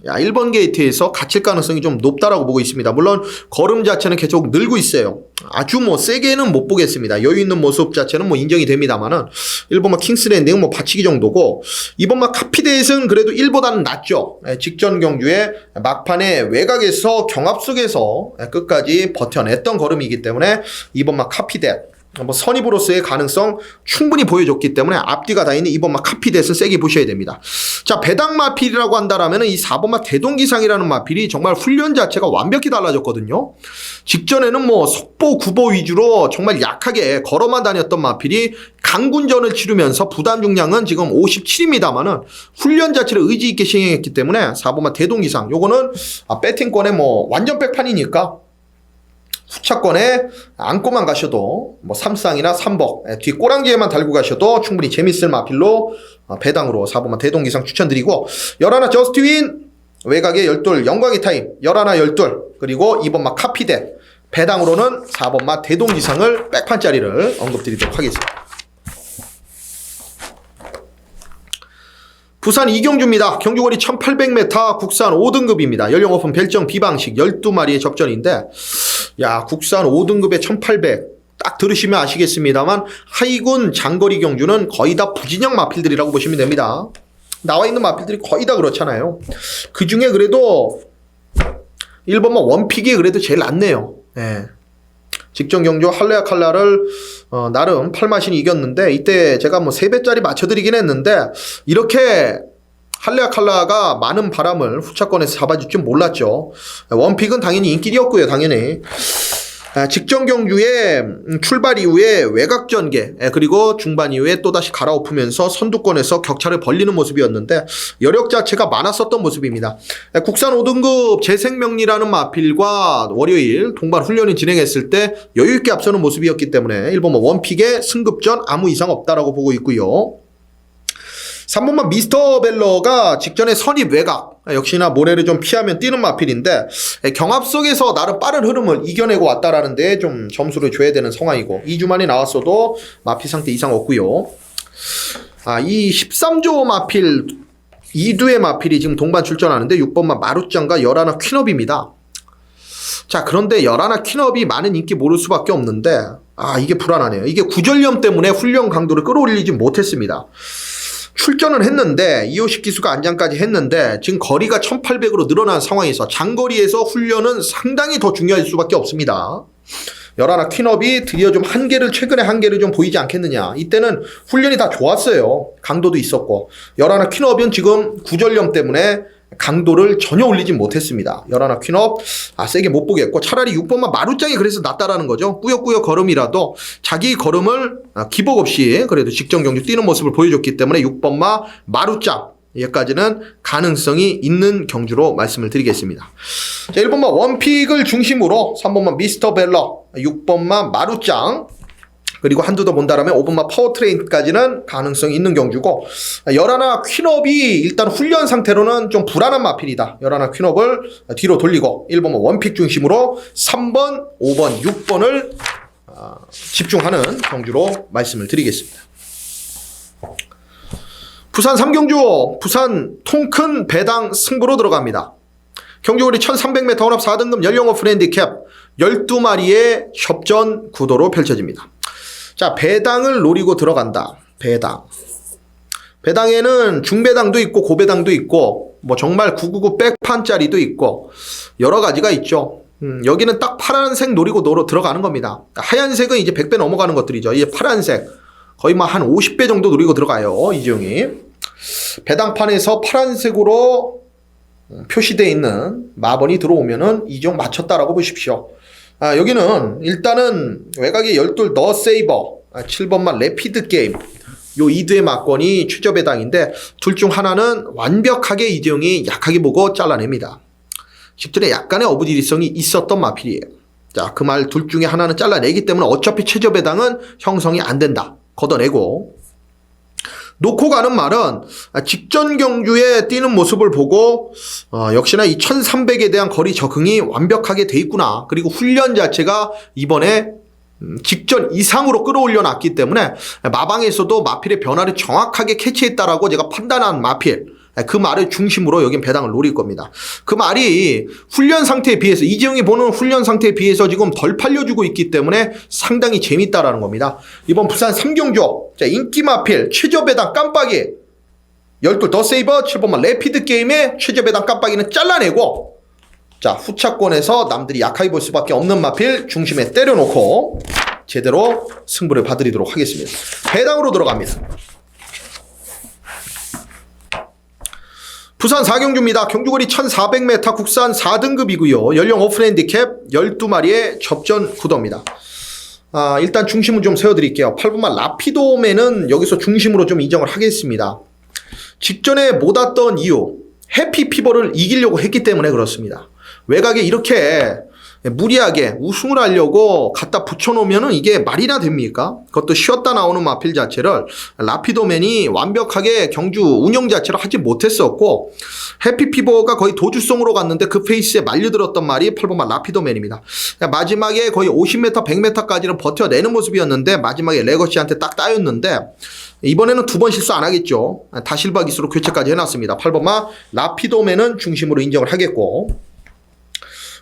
1번 게이트에서 갇힐 가능성이 좀 높다라고 보고 있습니다. 물론 걸음 자체는 계속 늘고 있어요. 아주 뭐 세게는 못 보겠습니다. 여유 있는 모습 자체는 뭐 인정이 됩니다만은 1번마 킹스 랜딩은 뭐 받치기 정도고 2번마 카피데이트는 그래도 1보다는 낫죠. 직전 경주에 막판에 외곽에서 경합 속에서 끝까지 버텨냈던 걸음이기 때문에 2번마 카피데이트 뭐 선입으로서의 가능성 충분히 보여줬기 때문에 앞뒤가 다 있는 2번마 카피댓은 세게 보셔야 됩니다. 자, 배당 마필이라고 한다라면 이 4번마 대동기상이라는 마필이 정말 훈련 자체가 완벽히 달라졌거든요. 직전에는 뭐 속보 구보 위주로 정말 약하게 걸어만 다녔던 마필이 강군전을 치르면서 부담 중량은 지금 57입니다만은 훈련 자체를 의지 있게 시행했기 때문에 4번마 대동기상 요거는 배팅권에 뭐 완전 백판이니까 후차권에 안고만 가셔도 뭐 3쌍이나 3벅 뒤 꼬랑지에만 달고 가셔도 충분히 재밌을 마필로 배당으로 4번마 대동기상 추천드리고 11 저스트윈 외곽에 12 영광의 타임 11, 12 그리고 2번마 카피댓 배당으로는 4번마 대동기상을 백판짜리를 언급드리도록 하겠습니다. 부산 이경주입니다. 경주거리 1800m 국산 5등급입니다. 연령 오픈 별정 비방식 12마리의 접전인데 야, 국산 5등급에 1800 딱 들으시면 아시겠습니다만 하이군 장거리 경주는 거의 다 부진형 마필들이라고 보시면 됩니다. 나와 있는 마필들이 거의 다 그렇잖아요. 그 중에 그래도 1번마 원픽이 그래도 제일 낫네요. 네. 직전 경주 할레아 칼라를 나름 팔마신이 이겼는데 이때 제가 뭐 3배짜리 맞춰드리긴 했는데 이렇게 할레아 칼라가 많은 바람을 후차권에서 잡아줄 줄 몰랐죠. 원픽은 당연히 인기리였고요. 당연히 직전 경주에 출발 이후에 외곽 전개 그리고 중반 이후에 또다시 갈아엎으면서 선두권에서 격차를 벌리는 모습이었는데 여력 자체가 많았었던 모습입니다. 국산 5등급 재생명리라는 마필과 월요일 동반 훈련을 진행했을 때 여유있게 앞서는 모습이었기 때문에 1번마 원픽의 승급전 아무 이상 없다라고 보고 있고요. 3번마 미스터 벨러가 직전에 선입 외곽 역시나 모래를 좀 피하면 뛰는 마필인데 경합 속에서 나름 빠른 흐름을 이겨내고 왔다라는 데 좀 점수를 줘야 되는 상황이고 2주 만에 나왔어도 마필 상태 이상 없고요. 이 13조 마필 2두의 마필이 지금 동반 출전하는데 6번마 마루짱과 11 퀸업입니다. 자, 그런데 11 퀸업이 많은 인기 모를 수밖에 없는데 이게 불안하네요. 이게 구전염 때문에 훈련 강도를 끌어올리지 못했습니다. 출전은 했는데 이호식 기수가 안장까지 했는데 지금 거리가 1800으로 늘어난 상황에서 장거리에서 훈련은 상당히 더 중요할 수밖에 없습니다. 11 퀸업이 드디어 좀 최근에 한계를 좀 보이지 않겠느냐. 이때는 훈련이 다 좋았어요. 강도도 있었고 11 퀸업은 지금 구전염 때문에 강도를 전혀 올리지 못했습니다. 11 퀸업 세게 못 보겠고 차라리 6번마 마루짱이 그래서 낫다라는 거죠. 꾸역꾸역 걸음이라도 자기 걸음을 기복 없이 그래도 직전 경주 뛰는 모습을 보여줬기 때문에 6번마 마루짱 여기까지는 가능성이 있는 경주로 말씀을 드리겠습니다. 자, 1번마 원픽을 중심으로 3번마 미스터 벨러 6번마 마루짱 그리고 한두 더 본다라면 5번마 파워트레인까지는 가능성이 있는 경주고 11 퀸업이 일단 훈련 상태로는 좀 불안한 마필이다. 11 퀸업을 뒤로 돌리고 1번마 원픽 중심으로 3번, 5번, 6번을 집중하는 경주로 말씀을 드리겠습니다. 부산 3경주 부산 통큰 배당 승부로 들어갑니다. 경주거리 1300m 혼합 4등급 연령 오픈 핸디캡 12마리의 협전 구도로 펼쳐집니다. 자, 배당을 노리고 들어간다. 배당에는 중배당도 있고 고배당도 있고 뭐 정말 999 백판짜리도 있고 여러 가지가 있죠. 여기는 딱 파란색 노리고 들어가는 겁니다. 하얀색은 이제 100배 넘어가는 것들이죠. 이제 파란색 거의 뭐 한 50배 정도 노리고 들어가요. 이재용이. 배당판에서 파란색으로 표시되어 있는 마번이 들어오면은 이재용 맞췄다라고 보십시오. 여기는 일단은 외곽에 12 더 세이버 7번만 레피드 게임 요 2두의 막권이 최저 배당인데 둘 중 하나는 완벽하게 이재용이 약하게 보고 잘라냅니다. 직전에 약간의 어부지리성이 있었던 마필이에요. 자, 그 말 둘 중에 하나는 잘라내기 때문에 어차피 최저 배당은 형성이 안 된다. 걷어내고 놓고 가는 말은 직전 경주에 뛰는 모습을 보고 역시나 이 1300에 대한 거리 적응이 완벽하게 돼 있구나. 그리고 훈련 자체가 이번에 직전 이상으로 끌어올려 놨기 때문에 마방에서도 마필의 변화를 정확하게 캐치했다라고 제가 판단한 마필, 그 말을 중심으로 여긴 배당을 노릴 겁니다. 그 말이 훈련 상태에 비해서 이재용이 보는 훈련 상태에 비해서 지금 덜 팔려주고 있기 때문에 상당히 재밌다라는 겁니다. 이번 부산 3경주 자, 인기 마필 최저 배당 깜빡이 12 더 세이버 7번만 레피드 게임의 최저 배당 깜빡이는 잘라내고 자, 후차권에서 남들이 약하게 볼 수밖에 없는 마필 중심에 때려놓고 제대로 승부를 봐드리도록 하겠습니다. 배당으로 들어갑니다. 부산 4경주입니다. 경주거리 1400m 국산 4등급이고요. 연령 오프 핸디캡 12마리의 접전 구도입니다. 일단 중심을 좀 세워드릴게요. 8번만 라피도맨은 여기서 중심으로 좀 인정을 하겠습니다. 직전에 못 왔던 이유 해피피버를 이기려고 했기 때문에 그렇습니다. 외곽에 이렇게 무리하게 우승을 하려고 갖다 붙여놓으면 이게 말이나 됩니까? 그것도 쉬었다 나오는 마필 자체를 라피도맨이 완벽하게 경주 운영 자체를 하지 못했었고 해피피버가 거의 도주성으로 갔는데 그 페이스에 말려들었던 말이 8번만 라피도맨입니다. 마지막에 거의 50m, 100m까지는 버텨내는 모습이었는데 마지막에 레거시한테 딱 따였는데 이번에는 두 번 실수 안 하겠죠. 다실바 기수로 교체까지 해놨습니다. 8번만 라피도맨은 중심으로 인정을 하겠고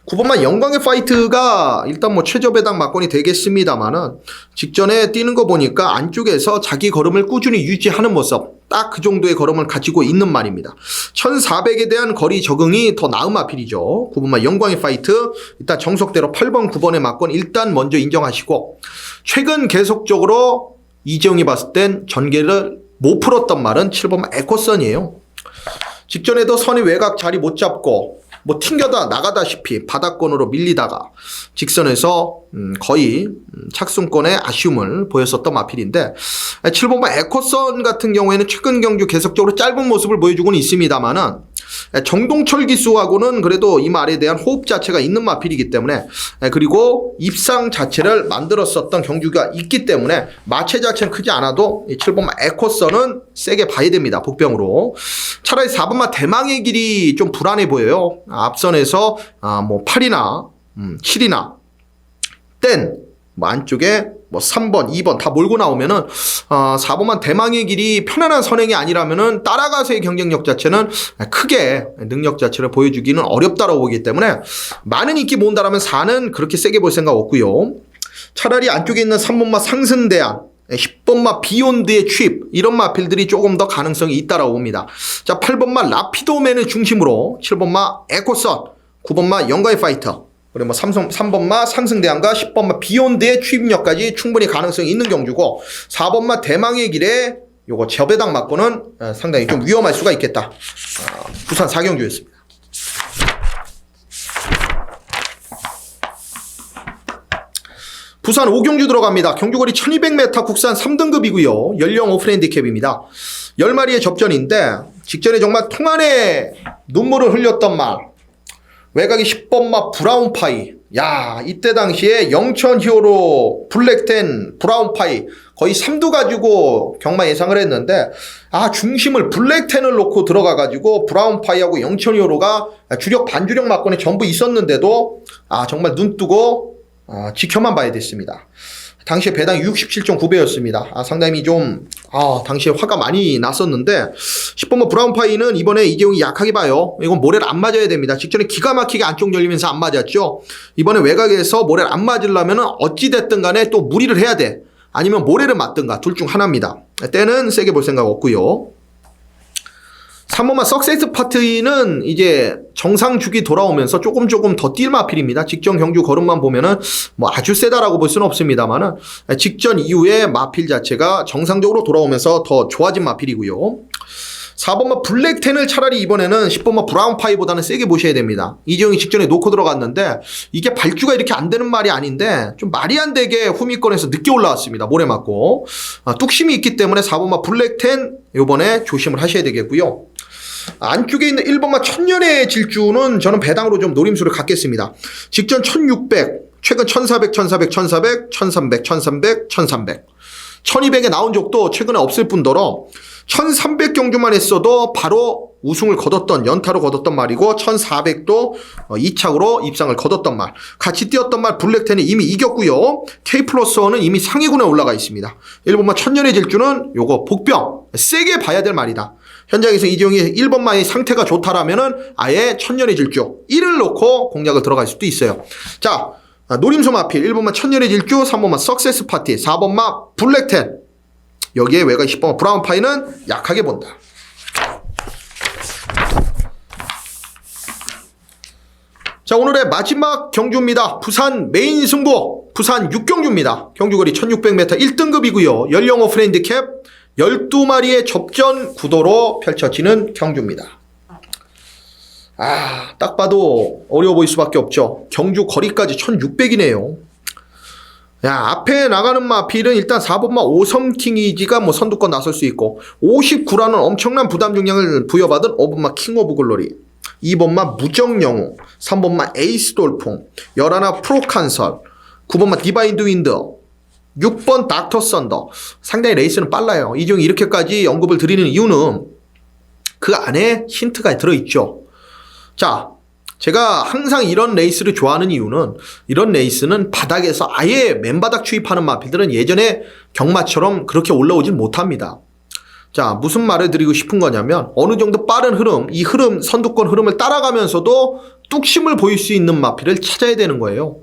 9번만 영광의 파이트가 일단 뭐 최저 배당 막권이 되겠습니다만은 직전에 뛰는 거 보니까 안쪽에서 자기 걸음을 꾸준히 유지하는 모습 딱 그 정도의 걸음을 가지고 있는 말입니다. 1400에 대한 거리 적응이 더 나은 마필이죠. 9번만 영광의 파이트 일단 정석대로 8번 9번의 막권 일단 먼저 인정하시고 최근 계속적으로 이재용이 봤을 땐 전개를 못 풀었던 말은 7번만 에코선이에요. 직전에도 선이 외곽 자리 못 잡고 뭐 튕겨다 나가다시피 바닥권으로 밀리다가 직선에서 거의 착순권의 아쉬움을 보였었던 마필인데 7번만 에코선 같은 경우에는 최근 경주 계속적으로 짧은 모습을 보여주고는 있습니다만은 정동철 기수하고는 그래도 이 말에 대한 호흡 자체가 있는 마필이기 때문에 그리고 입상 자체를 만들었었던 경주가 있기 때문에 마체 자체는 크지 않아도 7번만 에코선은 세게 봐야 됩니다. 복병으로. 차라리 4번만 대망의 길이 좀 불안해 보여요. 앞선에서 뭐 8이나 7이나 땐 뭐 안쪽에 뭐 3번, 2번 다 몰고 나오면은 4번만 대망의 길이 편안한 선행이 아니라면은 따라가서의 경쟁력 자체는 크게 능력 자체를 보여주기는 어렵다라고 보기 때문에 많은 인기 모은다라면 4는 그렇게 세게 볼 생각 없고요. 차라리 안쪽에 있는 3번마 상승대안 10번마 비욘드의 취입 이런 마필들이 조금 더 가능성이 있다라고 봅니다. 자, 8번마 라피도맨을 중심으로 7번마 에코선 9번마 영광의 파이터 그리고 뭐 3번마 상승대안과 10번마 비욘드의 취입력까지 충분히 가능성이 있는 경주고 4번마 대망의 길에 요거 저배당 맞고는 상당히 좀 위험할 수가 있겠다. 부산 4경주였습니다. 부산 5경주 들어갑니다. 경주거리 1200m 국산 3등급이고요. 연령 오프 핸디캡입니다. 10마리의 접전인데 직전에 정말 통안에 눈물을 흘렸던 말 외곽이 10번마 브라운파이 야 이때 당시에 영천 히어로 블랙10 브라운파이 거의 3두 가지고 경마 예상을 했는데 중심을 블랙10을 놓고 들어가가지고 브라운파이하고 영천 히어로가 주력 반주력 막권에 전부 있었는데도 정말 눈 뜨고 지켜만 봐야 됐습니다. 당시에 배당 67.9배였습니다. 상당히 좀 당시에 화가 많이 났었는데 10번마 브라운파이는 이번에 이재용이 약하게 봐요. 이건 모래를 안 맞아야 됩니다. 직전에 기가 막히게 안쪽 열리면서 안 맞았죠. 이번에 외곽에서 모래를 안 맞으려면 어찌됐든 간에 또 무리를 해야 돼. 아니면 모래를 맞든가 둘 중 하나입니다. 때는 세게 볼 생각 없고요. 3번마 석세스 파티는 이제 정상 주기 돌아오면서 조금 더 뛸 마필입니다. 직전 경주 걸음만 보면은 뭐 아주 세다라고 볼 수는 없습니다만은 직전 이후에 마필 자체가 정상적으로 돌아오면서 더 좋아진 마필이고요. 4번마 블랙10을 차라리 이번에는 10번마 브라운파이보다는 세게 보셔야 됩니다. 이재용이 직전에 놓고 들어갔는데 이게 발주가 이렇게 안 되는 말이 아닌데 좀 말이 안 되게 후미권에서 늦게 올라왔습니다. 모래 맞고. 뚝심이 있기 때문에 4번마 블랙10 요번에 조심을 하셔야 되겠고요. 안쪽에 있는 1번마 천년의 질주는 저는 배당으로 좀 노림수를 갖겠습니다. 직전 1600, 최근 1400, 1400, 1400, 1300, 1300, 1300. 1200에 나온 적도 최근에 없을 뿐더러 1300 경주만 했어도 바로 우승을 거뒀던, 연타로 거뒀던 말이고 1400도 2착으로 입상을 거뒀던 말. 같이 뛰었던 말 블랙10이 이미 이겼고요. K+1은 이미 상위군에 올라가 있습니다. 1번마 천년의 질주는 요거 복병 세게 봐야 될 말이다. 현장에서 이재용이 1번마의 상태가 좋다라면은 아예 천년의 질주 1을 놓고 공략을 들어갈 수도 있어요. 자, 노림수 마필 1번마 천년의 질주, 3번마 석세스 파티, 4번마 블랙10 여기에 외곽 10번마 브라운파이는 약하게 본다. 자, 오늘의 마지막 경주입니다. 부산 메인 승부 부산 6경주입니다. 경주거리 1600m 1등급이고요. 연령호 프렌드캡 12마리의 접전 구도로 펼쳐지는 경주입니다. 딱 봐도 어려워 보일 수밖에 없죠. 경주 거리까지 1600이네요. 앞에 나가는 마필은 일단 4번마 오섬킹이지가 뭐 선두권 나설 수 있고 59라는 엄청난 부담 중량을 부여받은 5번마 킹 오브 글로리, 2번마 무정영웅, 3번마 에이스 돌풍, 11 프로칸설, 9번마 디바인드 윈드, 6번 닥터 썬더. 상당히 레이스는 빨라요. 이재용이 이렇게까지 언급을 드리는 이유는 그 안에 힌트가 들어있죠. 자, 제가 항상 이런 레이스를 좋아하는 이유는 이런 레이스는 바닥에서 아예 맨바닥 추입하는 마필들은 예전에 경마처럼 그렇게 올라오질 못합니다. 자, 무슨 말을 드리고 싶은 거냐면 어느 정도 빠른 흐름, 이 흐름, 선두권 흐름을 따라가면서도 뚝심을 보일 수 있는 마필을 찾아야 되는 거예요.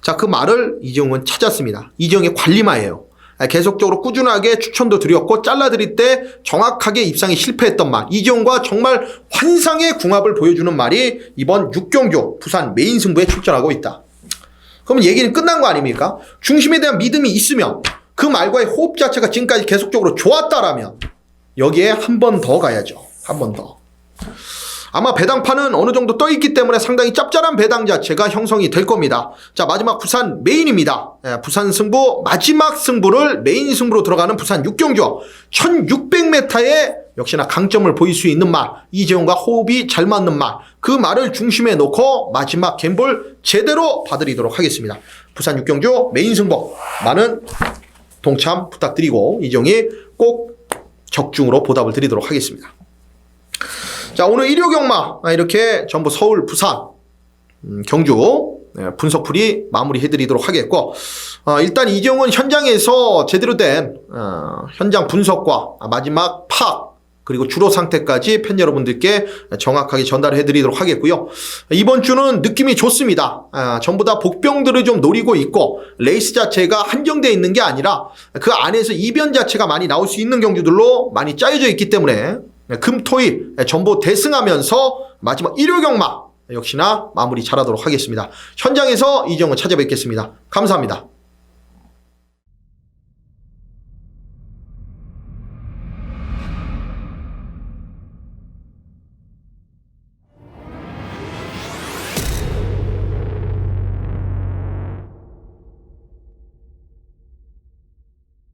자, 그 말을 이재용은 찾았습니다. 이재용의 관리마예요. 계속적으로 꾸준하게 추천도 드렸고 잘라드릴 때 정확하게 입상에 실패했던 말, 이재용과 정말 환상의 궁합을 보여주는 말이 이번 6경주 부산 메인 승부에 출전하고 있다. 그러면 얘기는 끝난 거 아닙니까? 중심에 대한 믿음이 있으면 그 말과의 호흡 자체가 지금까지 계속적으로 좋았다라면 여기에 한 번 더 가야죠. 한 번 더. 아마 배당판은 어느 정도 떠있기 때문에 상당히 짭짤한 배당 자체가 형성이 될 겁니다. 자, 마지막 부산 메인입니다. 부산 승부 마지막 승부를 메인 승부로 들어가는 부산 6경주 1600m에 역시나 강점을 보일 수 있는 말, 이재용과 호흡이 잘 맞는 말, 그 말을 중심에 놓고 마지막 갬블 제대로 봐드리도록 하겠습니다. 부산 6경주 메인 승부 많은 동참 부탁드리고 이재용이 꼭 적중으로 보답을 드리도록 하겠습니다. 자, 오늘 1호 경마 이렇게 전부 서울, 부산, 경주 분석풀이 마무리해드리도록 하겠고 일단 이재용은 현장에서 제대로 된 현장 분석과 마지막 파악 그리고 주로 상태까지 팬 여러분들께 정확하게 전달해드리도록 하겠고요. 이번 주는 느낌이 좋습니다. 전부 다 복병들을 좀 노리고 있고 레이스 자체가 한정되어 있는 게 아니라 그 안에서 이변 자체가 많이 나올 수 있는 경주들로 많이 짜여져 있기 때문에 금, 토, 일 전부 대승하면서 마지막 일요 경마 역시나 마무리 잘하도록 하겠습니다. 현장에서 이재용을 찾아뵙겠습니다. 감사합니다.